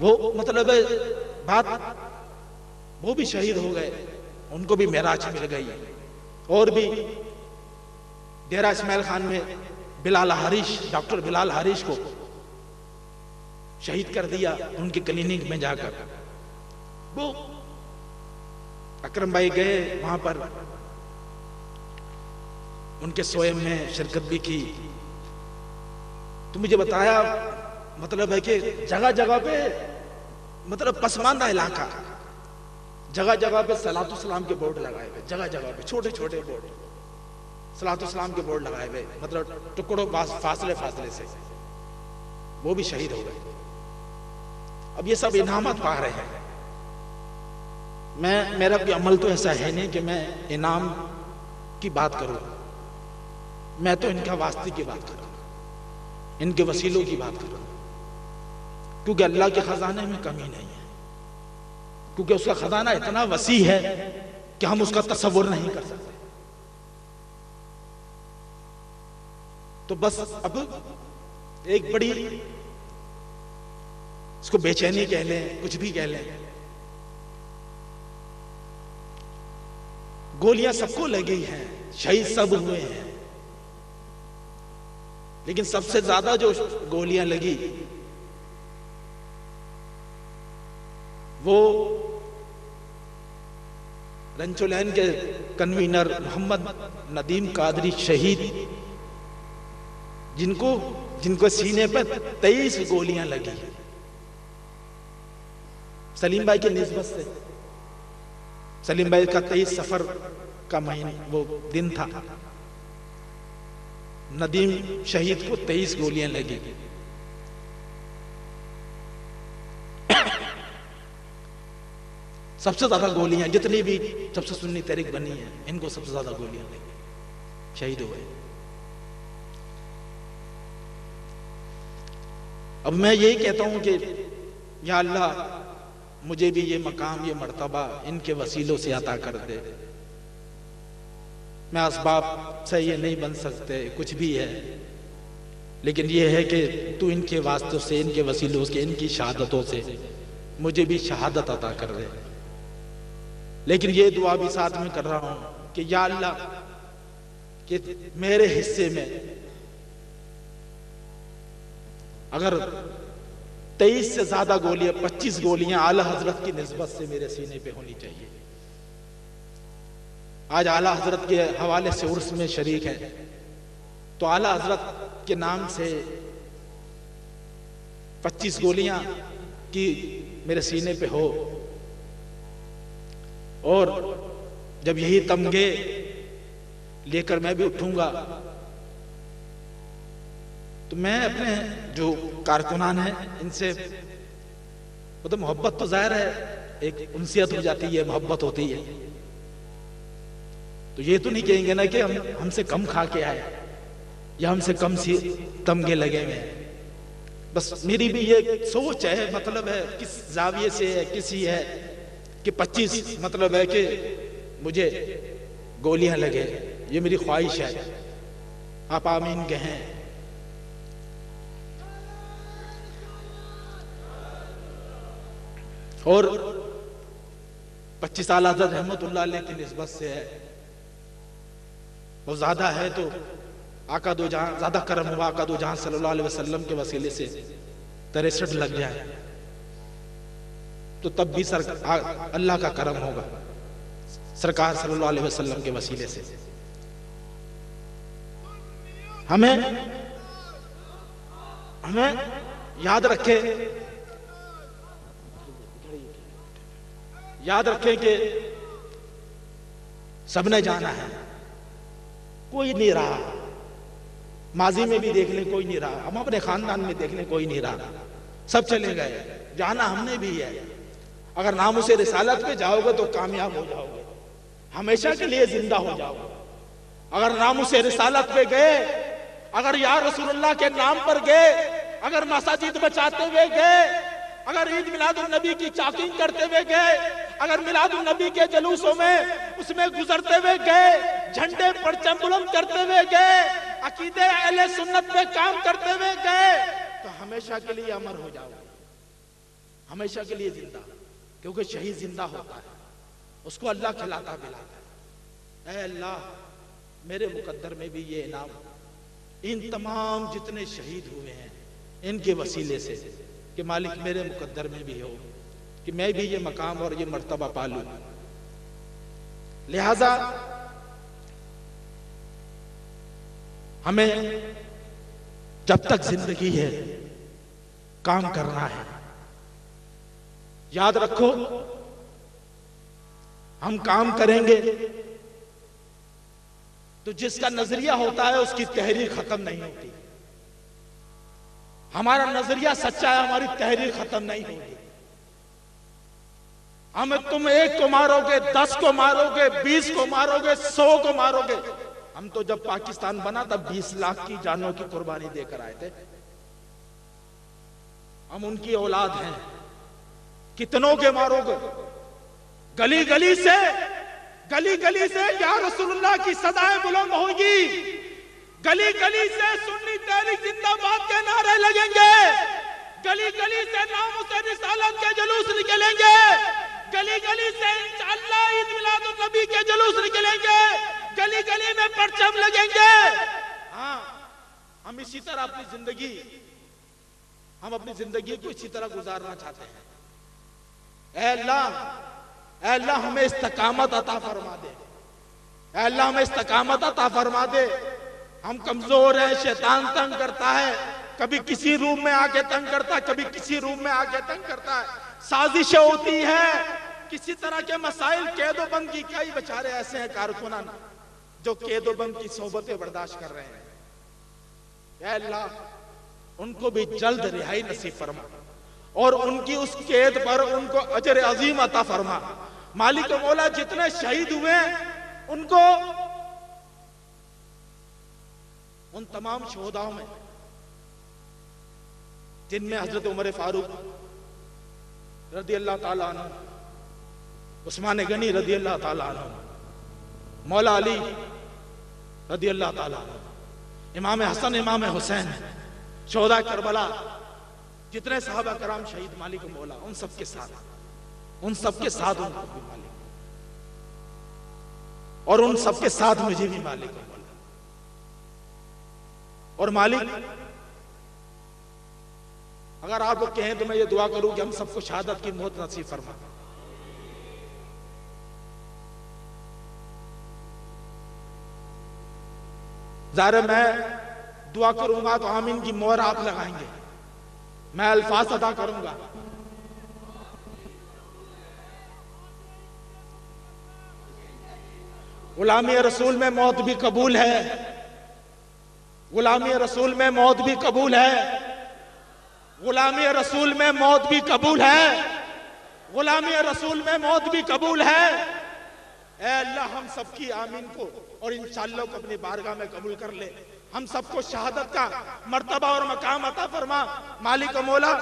وہ مطلب ہے بات، وہ بھی شہید ہو گئے، ان کو بھی معراج مل گئی. اور بھی ڈیرہ اسماعیل خان میں بلال حریش، ڈاکٹر بلال حریش کو شہید کر دیا ان کی کلینک میں جا کر. وہ اکرم بھائی گئے وہاں پر، ان کے سوئم میں شرکت بھی کی. تو مجھے بتایا مطلب ہے کہ جگہ جگہ پہ مطلب پسماندہ علاقہ، جگہ جگہ پہ صلاۃ السلام کے بورڈ لگائے ہوئے، جگہ جگہ پہ چھوٹے چھوٹے بورڈ صلاۃ السلام کے بورڈ لگائے ہوئے، مطلب ٹکڑوں فاصلے فاصلے سے. وہ بھی شہید ہو گئے. اب یہ سب انعامات پا رہے ہیں. میرا بھی عمل تو ایسا ہے نہیں کہ میں انعام کی بات کروں، میں تو ان کا واسطے کی بات کروں، ان کے وسیلوں کی بات کروں. کیونکہ اللہ کے خزانے میں کمی نہیں ہے، کیونکہ اس کا خزانہ اتنا وسیع ہے کہ ہم اس کا تصور نہیں کر سکتے. تو بس اب ایک بڑی اس کو بے چینی کہہ لیں، کچھ بھی کہہ لیں، گولیاں سب کو لگی ہیں، شہید سب ہوئے ہیں، لیکن سب سے زیادہ جو گولیاں لگی وہ رنچولین کے کنوینر محمد ندیم قادری شہید، جن کو سینے پر 23 گولیاں لگی. سلیم بھائی کی نسبت سے، سلیم بھائی کا 23 سفر کا مہینہ وہ دن تھا، ندیم شہید کو 23 گولیاں لگی. سب سے زیادہ گولیاں جتنی بھی جب سے سنی تحریک بنی ہے، ان کو سب سے زیادہ گولیاں لگی، شہید ہوئے. اب میں یہی کہتا ہوں کہ یا اللہ مجھے بھی یہ مقام، یہ مرتبہ ان کے وسیلوں سے عطا کر دے. میں اسباب سے یہ نہیں بن سکتے، کچھ بھی ہے، لیکن یہ ہے کہ تو ان کے واسطوں سے، ان کے وسیلوں سے، ان کی شہادتوں سے مجھے بھی شہادت عطا کر دے. لیکن یہ دعا بھی ساتھ میں کر رہا ہوں کہ یا اللہ کہ میرے حصے میں اگر 23 سے زیادہ گولیاں، 25 گولیاں اعلیٰ حضرت کی نسبت سے میرے سینے پہ ہونی چاہیے. آج اعلیٰ حضرت کے حوالے سے عرس میں شریک ہے، تو اعلیٰ حضرت کے نام سے 25 گولیاں کی میرے سینے پہ ہو. اور جب یہی تمغے لے کر میں بھی اٹھوں گا تو میں اپنے جو کارکنان ہیں ان سے وہ تو محبت تو ظاہر ہے، ایک انسیت ہو جاتی ہے، محبت ہوتی ہے. تو یہ تو نہیں کہیں گے نا کہ ہم سے کم کھا کے آئے یا ہم سے کم سی تمغے لگے ہوئے ہیں. بس میری بھی یہ سوچ ہے، مطلب ہے کس زاویے سے ہے، کسی ہے کہ 25 مطلب ہے کہ مجھے گولیاں لگے. یہ میری خواہش ہے، آپ آمین کہیں. اور 25 اعلیٰ حضرت رحمت اللہ علیہ کی نسبت سے ہے، وہ زیادہ ہے تو آقا دو جہاں زیادہ کرم ہوا، آقا دو جہاں صلی اللہ علیہ وسلم کے وسیلے سے 63 لگ جائے تو تب بھی اللہ کا کرم ہوگا سرکار صلی اللہ علیہ وسلم کے وسیلے سے. ہمیں یاد رکھیں کہ سب نے جانا ہے، کوئی نہیں رہا. ماضی میں بھی دیکھ لیں کوئی نہیں رہا، ہم اپنے خاندان میں دیکھ لیں کوئی نہیں رہا، سب چلے گئے. جانا ہم نے بھی ہے. اگر ناموس رسالت پہ جاؤ گے تو کامیاب ہو جاؤ گے، ہمیشہ کے لیے زندہ ہو جاؤ گے. اگر ناموس رسالت پہ گئے، اگر یا رسول اللہ کے نام پر گئے، اگر مساجد بچاتے ہوئے گئے، اگر عید میلاد النبی کی چاکنگ کرتے ہوئے گئے، اگر میلاد النبی کے جلوسوں میں اس میں گزرتے ہوئے گئے، جھنڈے پرچم بلند کرتے ہوئے گئے، عقیدے اہل سنت پہ کام کرتے ہوئے گئے، تو ہمیشہ کے لیے امر ہو جاؤ گے. ہمیشہ کے لیے زندہ، کیونکہ شہید زندہ ہوتا ہے، اس کو اللہ کھلاتا پلاتا ہے۔ اے اللہ میرے مقدر میں بھی یہ انعام ان تمام جتنے شہید ہوئے ہیں ان کے وسیلے سے، کہ مالک میرے مقدر میں بھی ہو کہ میں بھی یہ مقام اور یہ مرتبہ پالوں۔ لہذا ہمیں جب تک زندگی ہے کام کرنا ہے۔ یاد رکھو ہم کام کریں گے تو جس کا نظریہ ہوتا ہے اس کی تحریر ختم نہیں ہوتی۔ ہمارا نظریہ سچا ہے، ہماری تحریر ختم نہیں ہوگی۔ ہمیں تم ایک کو مارو گے، 10 کو مارو گے، 20 کو مارو گے، 100 کو مارو گے۔ ہم تو جب پاکستان بنا تب 20 لاکھ کی جانوں کی قربانی دے کر آئے تھے۔ ہم ان کی اولاد ہیں، کتنوں کے مارو گے؟ گلی گلی سے یا رسول اللہ کی صدائیں بلند ہوگی، گلی گلی سے سنی تحریک زندہ باد کے نعرے لگیں گے، گلی گلی سے ناموس رسالت کے جلوس نکلیں گے، گلی گلی سے انشاءاللہ عید میلاد النبی کے جلوس نکلیں گے، گلی گلی میں پرچم لگیں گے۔ ہاں ہم اسی طرح اپنی زندگی کو اسی طرح گزارنا چاہتے ہیں۔ اے اللہ ہمیں استقامت عطا فرما دے، اے اللہ ہمیں استقامت عطا فرما دے۔ ہم کمزور ہیں، شیطان تنگ کرتا ہے، کبھی کسی روم میں آ کے تنگ کرتا ہے، کبھی کسی روم میں آ کے تنگ کرتا ہے، سازشیں ہوتی ہیں، کسی طرح کے مسائل، قید و بند کی۔ کئی بیچارے ایسے ہیں کارکنان جو قید و بند کی صحبتیں برداشت کر رہے ہیں۔ اے اللہ ان کو بھی جلد رہائی نصیب فرما اور ان کی اس قید پر ان کو اجر عظیم عطا فرما۔ مالک و مولا جتنے شہید ہوئے ان کو، ان تمام شہداؤں میں جن میں حضرت عمر فاروق رضی اللہ تعالیٰ عنہ، عثمان غنی رضی اللہ تعالیٰ عنہ، مولا علی رضی اللہ تعالیٰ عنہ، امام حسن امام حسین، شہداء کربلا، جتنے صحابہ کرام شہید، مالک و مولا ان سب کے ساتھ ان کو بھی مالک، اور ان سب کے ساتھ مجھے بھی مالک و مولا۔ اور مالک اگر آپ لوگ کہیں تو میں یہ دعا کروں کہ ہم سب کو شہادت کی موت نصیب فرما۔ ظاہر میں دعا کروں گا تو آمین کی مہر آپ لگائیں گے، میں الفاظ ادا کروں گا۔ غلامی رسول میں موت بھی قبول ہے، غلامی رسول میں موت بھی قبول ہے، غلامی رسول میں موت بھی قبول ہے، غلامی رسول میں موت بھی قبول ہے۔ اے اللہ ہم سب کی آمین کو اور انشاءاللہ کو اپنی بارگاہ میں قبول کر لے، ہم سب کو شہادت کا مرتبہ اور مقام عطا فرما۔ مالک و مولا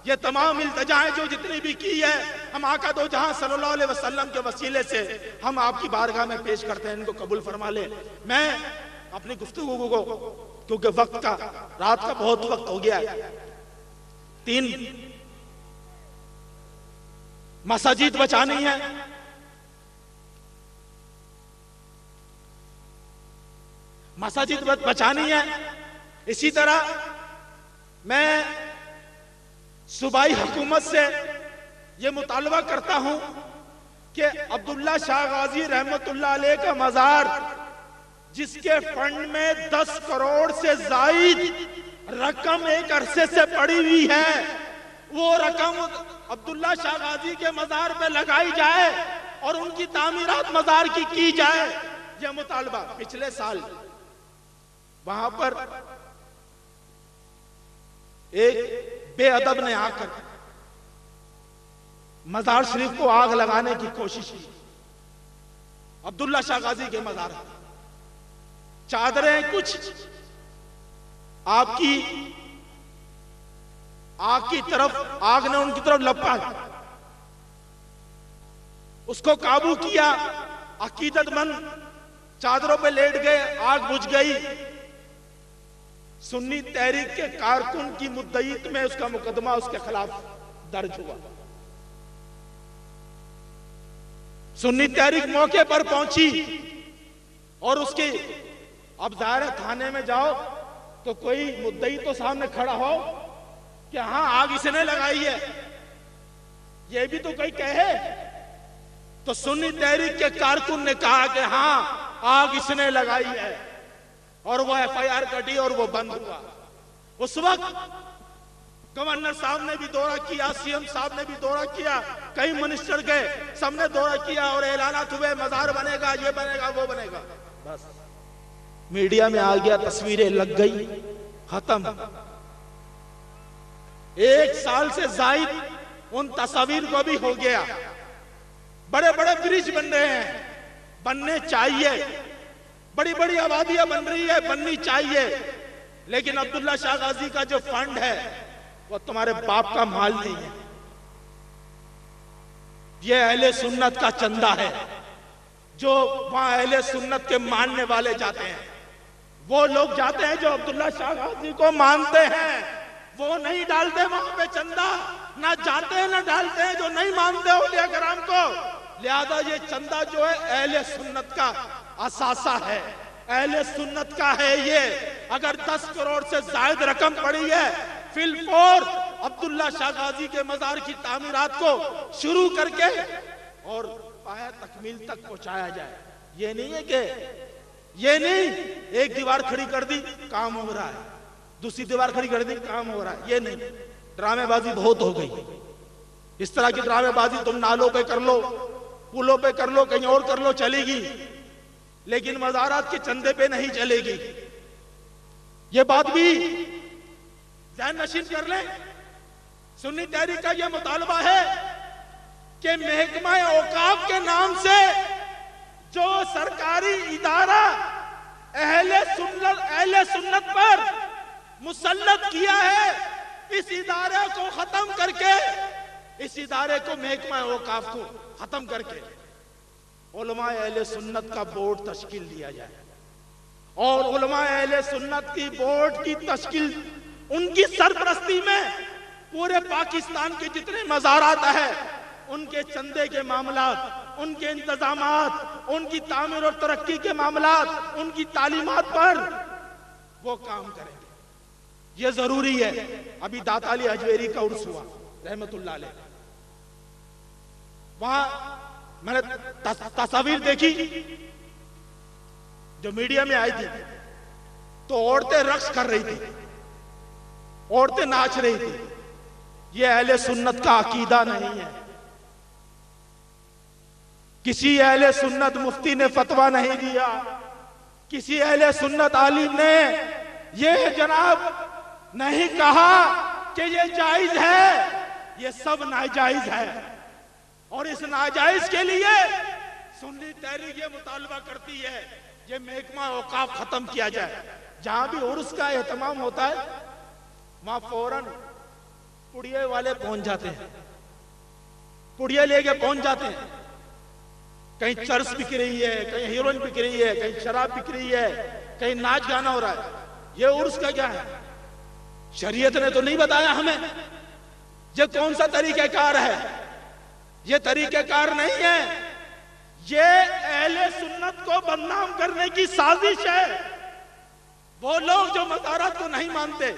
یہ تمام التجائیں جو جتنی بھی کی ہے ہم آقا دو جہاں صلی اللہ علیہ وسلم کے وسیلے سے ہم آپ کی بارگاہ میں پیش کرتے ہیں، ان کو قبول فرما لے۔ میں اپنی گفتگو کو، کیونکہ وقت کا، رات کا بہت وقت ہو گیا ہے، 3 مساجد بچانی ہے، مساجد بچانی ہے۔ اسی طرح میں صوبائی حکومت سے یہ مطالبہ کرتا ہوں کہ عبداللہ شاہ غازی رحمت اللہ علیہ کا مزار، جس کے فنڈ میں 10 کروڑ سے زائد رقم ایک عرصے سے پڑی ہوئی ہے، وہ رقم عبداللہ شاہ غازی کے مزار پہ لگائی جائے اور ان کی تعمیرات مزار کی جائے۔ یہ مطالبہ پچھلے سال وہاں پر ایک بے ادب نے آ کر مزار شریف کو آگ لگانے کی کوشش کی، عبداللہ شاہ غازی کے مزار، چادریں کچھ آپ کی آگ کی طرف، آگ نے ان کی طرف لپا، اس کو قابو کیا، عقیدت مند چادروں پہ لیٹ گئے، آگ بجھ گئی۔ سنی تحریک کے کارکن کی مدعیت میں اس کا مقدمہ اس کے خلاف درج ہوا. سنی تحریک موقع پر پہنچی اور اس کی اب ظاہر ہے تھانے میں جاؤ تو کوئی مدعی تو سامنے کھڑا ہو کہ ہاں آگ اس نے لگائی ہے، یہ بھی تو کوئی کہے. تو سنی تحریک کے کارکن نے کہا کہ ہاں آگ اس نے لگائی ہے، اور وہ ایف آئی آر کٹی اور وہ بند ہوا. اس وقت گورنر صاحب نے بھی دورہ کیا، سی ایم صاحب نے بھی دورہ کیا، کئی منسٹر گئے، سب نے دورہ کیا اور اعلانات ہوئے مزار بنے گا، یہ بنے گا، وہ بنے گا. بس میڈیا میں آ گیا، تصویریں لگ گئی، ختم. 1 سال سے زائد ان تصاویر کو بھی ہو گیا. بڑے بڑے برج بن رہے ہیں، بننے چاہیے، بڑی بڑی آبادیاں بن رہی ہے، بننی چاہیے، لیکن عبداللہ شاہ غازی کا جو فنڈ ہے وہ تمہارے باپ کا مال نہیں ہے. یہ اہل سنت کا چندہ ہے. جو وہاں اہل سنت کے ماننے والے جاتے ہیں، وہ لوگ جاتے ہیں جو عبداللہ شاہ غازی کو مانتے ہیں، وہ نہیں ڈالتے وہاں پہ چندہ. نہ جاتے ہیں نہ ڈالتے ہیں جو نہیں مانتے اولیاء کرام کو. لہذا یہ چندہ جو ہے اہل سنت کا اثاثہ ہے، اہل سنت کا ہے. یہ اگر 10 کروڑ سے زائد رقم پڑی ہے، فی الفور عبداللہ شاہ غازی کے مزار کی تعمیرات کو شروع کر کے اور پایہ تکمیل تک پہنچایا جائے. یہ نہیں ہے کہ یہ نہیں ایک دیوار کھڑی کر دی کام ہو رہا ہے، دوسری دیوار کھڑی کر دی کام ہو رہا ہے. یہ نہیں. ڈرامے بازی بہت ہو گئی. اس طرح کی ڈرامے بازی تم نالوں پہ کر لو، پلوں پہ کر لو، کہیں اور کر لو، چلے گی، لیکن مزارات کے چندے پہ نہیں چلے گی. یہ بات بھی ذہن نشین کر لیں. سنی تحریک کا یہ مطالبہ ہے کہ محکمہ اوقاف کے نام سے جو سرکاری ادارہ اہل سنت پر مسلط کیا ہے، اس ادارے کو ختم کر کے، اس ادارے کو محکمہ اوقاف کو ختم کر کے علماء اہل سنت کا بورڈ تشکیل دیا جائے. اور علماء اہل سنت کی بورڈ کی تشکیل، ان کی سرپرستی میں پورے پاکستان کے جتنے مزارات ہیں، ان کے چندے کے معاملات، ان کے انتظامات، ان کی تعمیر اور ترقی کے معاملات، ان کی تعلیمات پر وہ کام کریں گے. یہ ضروری ہے. ابھی داتا علی حجویری کا عرس ہوا رحمت اللہ علیہ، وہاں میں نے تصاویر دیکھی جو میڈیا میں آئی تھی، تو عورتیں رقص کر رہی تھی، عورتیں ناچ رہی تھی. یہ اہل سنت کا عقیدہ نہیں ہے. کسی اہل سنت مفتی نے فتویٰ نہیں دیا، کسی اہل سنت عالم نے یہ جناب نہیں کہا کہ یہ جائز ہے. یہ سب ناجائز ہے، اور اس ناجائز کے لیے سنی تحریک یہ مطالبہ کرتی ہے یہ محکمہ اوقاف ختم کیا جائے. جہاں بھی عرس کا اہتمام ہوتا ہے وہاں فوراً پڑیے والے پہنچ جاتے ہیں، پڑیے لے کے پہنچ جاتے ہیں. کہیں چرس بک رہی ہے، کہیں ہیروئن بک رہی ہے، کہیں شراب بک رہی ہے، کہیں ناچ گانا ہو رہا ہے. یہ عرس کا کیا ہے؟ شریعت نے تو نہیں بتایا ہمیں یہ کون سا طریقہ کار ہے. یہ طریقہ کار نہیں ہے. یہ اہل سنت کو بدنام کرنے کی سازش ہے. وہ لوگ جو مزارات کو نہیں مانتے،